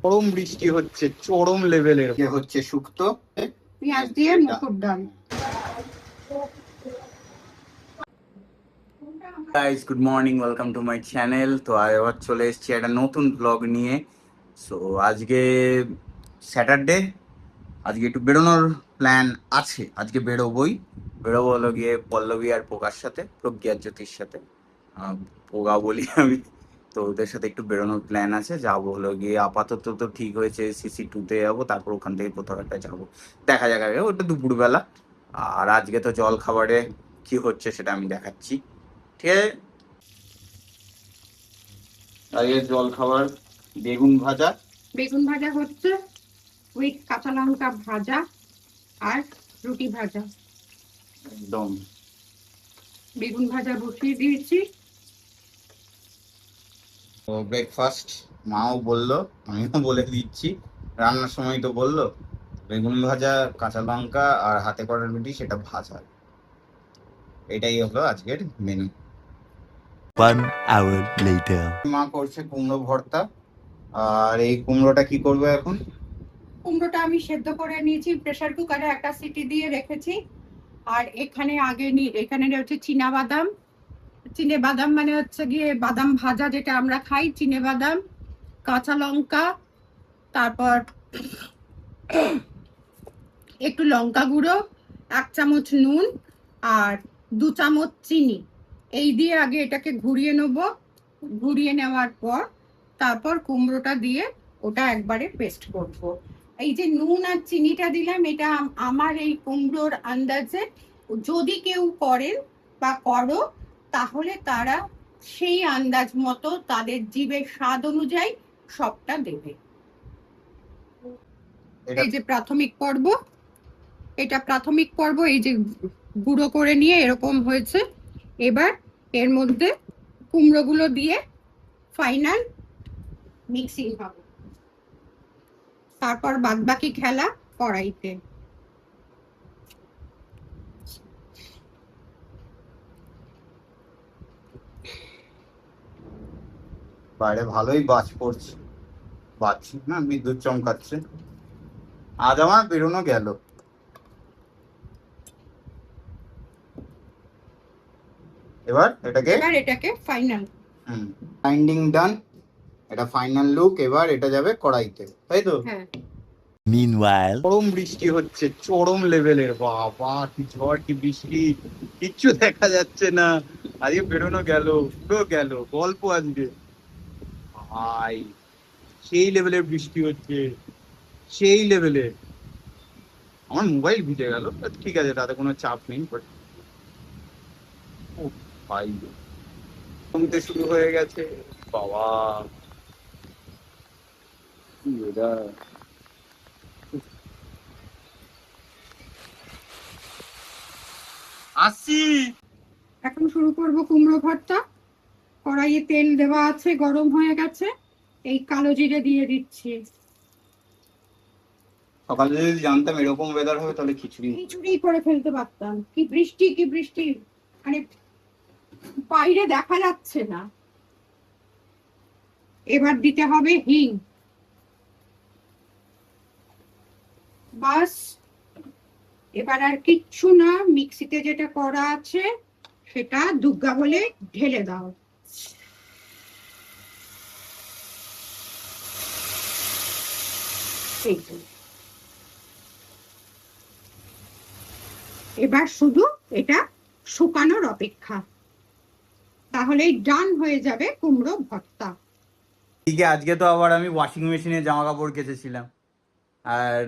চরম বৃষ্টি হচ্ছে, চরম লেভেলের হচ্ছে শুক্তো পেঁয়াজ দিয়ে মুসুর ডাল। Guys good morning, welcome to my channel. তো আবার চলে এসেছি একটা নতুন ব্লগ নিয়ে। সো আজকে স্যাটারডে, আজকে একটু বেরোনোর প্ল্যান আছে। আজকে বেরোবো হলো গিয়ে পল্লবী আর পোকার সাথে, প্রজ্ঞা জ্যোতির সাথে। পোকা বলি আমি। তো ওদের সাথে একটু বেরোনোর প্ল্যান আছে, যাবো হলো গিয়ে। আপাতত তো ঠিক হয়েছে CC2-তে যাবো, তারপর ওখান থেকে কোথাও একটা যাবো, দেখা যাক। আগে ওটা দুপুরবেলা। আর আজকে তো জল খাবারে কি হচ্ছে সেটা আমি দেখাচ্ছি, ঠিক আছে? আজকে জল খাবার বেগুন ভাজা। বেগুন ভাজা হচ্ছে উইথ কাঁচা লঙ্কা ভাজা আর রুটি ভাজা। একদম বেগুন ভাজা বসিয়ে দিয়েছি। তো ব্রেকফাস্ট মাও বললো, আমিও বলে দিচ্ছি, রান্নার সময় তো বললো বেগুন ভাজা, কাঁচা লঙ্কা আর হাতে করা রুটি, সেটা ভাজা। এটাই হলো আজকের মেনু। 1 hour later. মা করছে কুমড়ো ভর্তা। আর এই কুমড়োটা কি করবে এখন? কুমড়োটা আমি সেদ্ধ করে নিয়েছি, প্রেসার কুকারে একটা সিটি দিয়ে রেখেছি। আর এখানে এখানে হচ্ছে চিনে বাদাম মানে হচ্ছে গিয়ে বাদাম ভাজা, যেটা আমরা খাই, চিনে বাদাম, কাঁচা লঙ্কা, তারপর একটু লঙ্কা গুঁড়ো, 1 চামচ নুন আর 2 চামচ চিনি। এই দিয়ে আগে এটাকে ঘুরিয়ে নেব। ঘুরিয়ে নেওয়ার পর তারপর কুমড়োটা দিয়ে ওটা একবারে পেস্ট করব। এই যে নুন আর চিনিটা দিলাম, এটা আমার এই কুমড়োর আন্দাজে। যদি কেউ করেন বা করো, তাহলে তারা সেই আন্দাজ মতো তাদের জিভের স্বাদ অনুযায়ী সবটা দেবে। এই যে প্রাথমিক পর্ব, এটা প্রাথমিক পর্ব। এই যে গুঁড়ো করে নিয়ে এরকম হয়েছে। এবার এর মধ্যে কুমড়োগুলো দিয়ে ফাইনাল মিক্সিং হবে, তারপর বাদবাকি খেলা কড়াইতে। বাইরে ভালোই বাজ পড়ছে, বাজ না বিদ্যুৎ চমকাচ্ছে। আজ আমার বেরোনো গেল। এবার এটাকে ফাইনাল বাইন্ডিং ডান। এটা ফাইনাল লুক। এবার এটা যাবে কড়াইতে, তাই তো? হ্যাঁ। Meanwhile, চরম বৃষ্টি হচ্ছে, চরম লেভেলের। বাবা কি ঝড়, কি বৃষ্টি, কিচ্ছু দেখা যাচ্ছে না। আজকে বেরোনো গেল, পুরো গেল গল্প আজকে। ভাই সেই লেভেলের বৃষ্টি হচ্ছে, সেই লেভেলের। আমার মোবাইল ভিজে গেল, ঠিক আছে, তাতে কোনো চাপ নেই। বাট ও ভাই, কমতে শুরু হয়ে গেছে। বাবা কি weather! আসি। এখন শুরু করব কুমড়ো ভর্তা। কড়াইয়ে তেল দেওয়া আছে, গরম হয়ে গেছে। এই কালো জিরে দিয়ে দিচ্ছি। সকালে যদি জানতাম এরকম ওয়েদার হবে, তাহলে খিচুড়ি করে ফেলতে পারতাম। কি বৃষ্টি, কি বৃষ্টি, মানে বাইরে দেখা যাচ্ছে না। এবার দিতে হবে হিং। বাস, এবার আর কিচ্ছু না। মিক্সিতে যেটা করা আছে সেটা দুগ্গা বলে ঢেলে দাও। এবার শুধু এটা শুকানোর অপেক্ষা, তাহলেই ডান হয়ে যাবে কুমড়ো ভর্তা। ঠিক আছে। আজকে তো আবার আমি ওয়াশিং মেশিনে জামা কাপড় কেচেছিলাম আর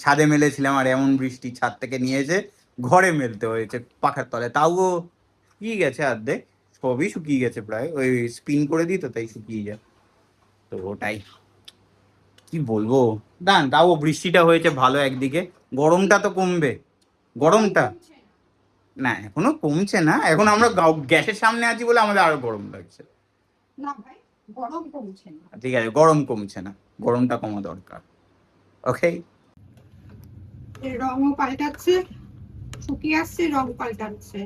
ছাদে মেলেছিলাম, আর এমন বৃষ্টি, ছাদ থেকে নিয়ে এসে ঘরে মেলতে হয়েছে পাখার তলায়। তাও শুকিয়ে গেছে অর্ধেক, সবই শুকিয়ে গেছে প্রায়। ওই স্পিন করে দিই তো, তাই শুকিয়ে যায়। তো ওটাই কি বলবো। দান, তাও বৃষ্টিটা হয়েছে ভালো একদিকে। গরমটা তো কমবে, গরমটা না এখনো কমছে না। এখন আমরা গ্যাসের সামনে আছি বলে আমাদের আরো গরম লাগছে। না ভাই, গরম কমছে না। ঠিক আছে, গরম কমছে না, গরমটা কমা দরকার। ওকে। এর রঙও পাল্টাচ্ছে, শুকিয়ে আসছে, রং পাল্টাচ্ছে।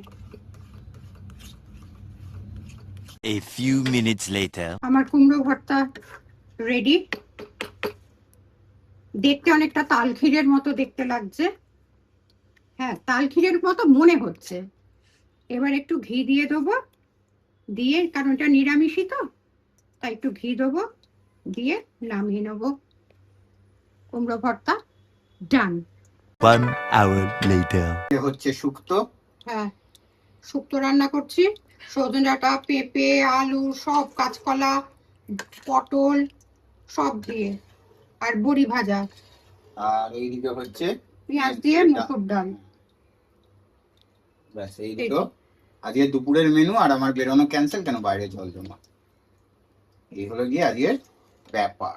a few minutes later. আমার কুমড়ো ভর্তা রেডি। দেখতে অনেকটা তাল ক্ষীরের মতো দেখতে লাগছে। হ্যাঁ, তাল ক্ষীরের মতো মনে হচ্ছে। এবার একটু ঘি দিয়ে দেবো, দিয়ে কারণ এটা নিরামিষই তো, তাই একটু ঘি দেবো, দিয়ে নামিয়ে নেবো। কুমড়ো ভর্তা ডান। 1 hour later. এ হচ্ছে শুক্তো। হ্যাঁ, শুক্তো রান্না করছি। সজনে ডাঁটা, পেঁপে, আলু, সব কাঁচকলা, পটল সব দিয়ে, আর বড়ি ভাজা, আর এইদিকে হচ্ছে পেঁয়াজ দিয়ে মুসুর ডাল। ব্যাস এই দুটো আজকে দুপুরের মেনু। আর আমার বেরোনো ক্যান্সেল, কেন বাইরে জল জমা। এই হলো গিয়ে আজকের ব্যাপার।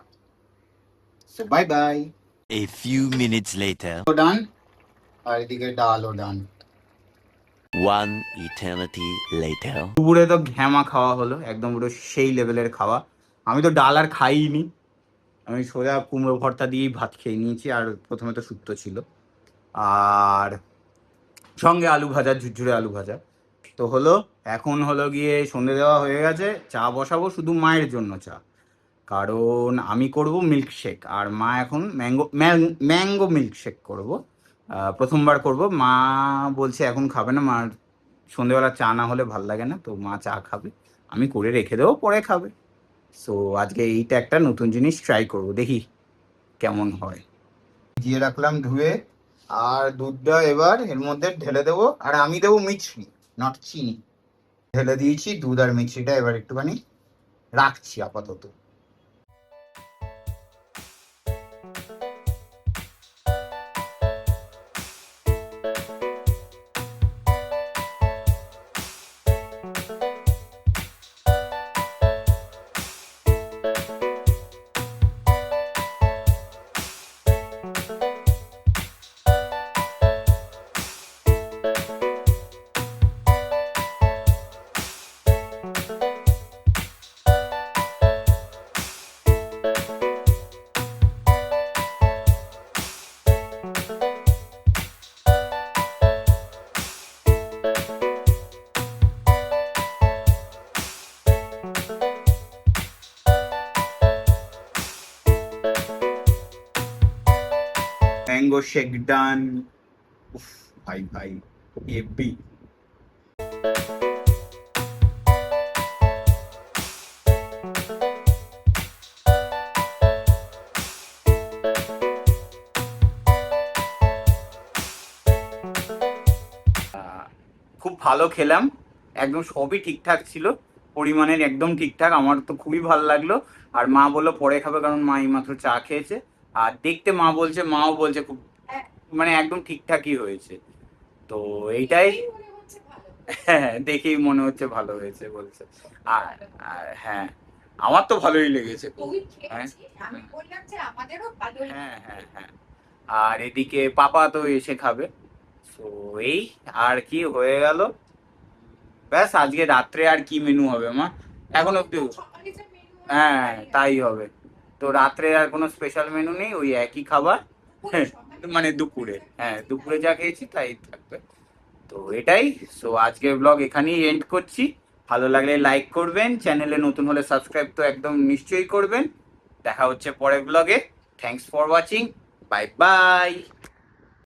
So bye bye. A few minutes later. ডান। আর এদিকে ডালও ডান। 1 eternity later. দুপুরে তো ঘ্যামা খাওয়া হলো, একদম পুরো সেই লেভেলের খাওয়া। আমি তো ডাল আর খাইনি, আমি সোজা কুমড়ো ভর্তা দিয়েই ভাত খেয়ে নিয়েছি। আর প্রথমে তো শুক্তো ছিল, আর সঙ্গে আলু ভাজা, ঝুরঝুরে আলু ভাজা। তো হলো, এখন হলো গিয়ে সন্ধে দেওয়া হয়ে গেছে, চা বসাবো শুধু মায়ের জন্য চা, কারণ আমি করব মিল্কশেক আর মা এখন ম্যাঙ্গো মিল্কশেক করব। প্রথমবার করব। মা বলছে এখন খাবে না, মার সন্ধেবেলা চা না হলে ভাল লাগে না, তো মা চা খাবে, আমি করে রেখে দেবো, পরে খাবে। সো আজকে এইটা একটা নতুন জিনিস ট্রাই করব, দেখি কেমন হয়। দিয়ে রাখলাম ধুয়ে, আর দুধটা এবার এর মধ্যে ঢেলে দেবো। আর আমি দেবো মিছরি, নট চিনি। ঢেলে দিয়েছি দুধ আর মিছরিটা, এবার একটুখানি রাখছি আপাতত। ম্যাঙ্গো শেক ডান। উফ, ভাই ভাই হেভি। খুব ভালো খেলাম, একদম সবই ঠিকঠাক ছিল, পরিমাণের একদম ঠিকঠাক, আমার তো খুবই ভালো লাগলো। আর মা বললো পরে খাবে, কারণ মা এইমাত্র চা খেয়েছে। আর দেখতে মাও বলছে খুব, মানে একদম ঠিকঠাকই হয়েছে। তো এইটাই, হ্যাঁ দেখেই মনে হচ্ছে ভালো হয়েছে বলছে। আর হ্যাঁ, আমার তো ভালোই লেগেছে। হ্যাঁ হ্যাঁ হ্যাঁ হ্যাঁ। আর এদিকে পাপা তো এসে খাবে। তো এই আর কি হয়ে গেল, ব্যাস। আজকে রাত্রে আর কি মেনু হবে মা এখন অব্দি? হ্যাঁ তাই হবে। তো রাত্রে আর কোনো স্পেশাল মেনু নেই, ওই একই খাবার। হ্যাঁ, মানে দুপুরে, হ্যাঁ দুপুরে যা খেয়েছি তাই থাকবে। তো এটাই। সো আজকের ব্লগ এখানেই এন্ড করছি। ভালো লাগলে লাইক করবেন, চ্যানেলে নতুন হলে সাবস্ক্রাইব তো একদম নিশ্চয়ই করবেন। দেখা হচ্ছে পরের ব্লগে। Thanks for watching, bye bye.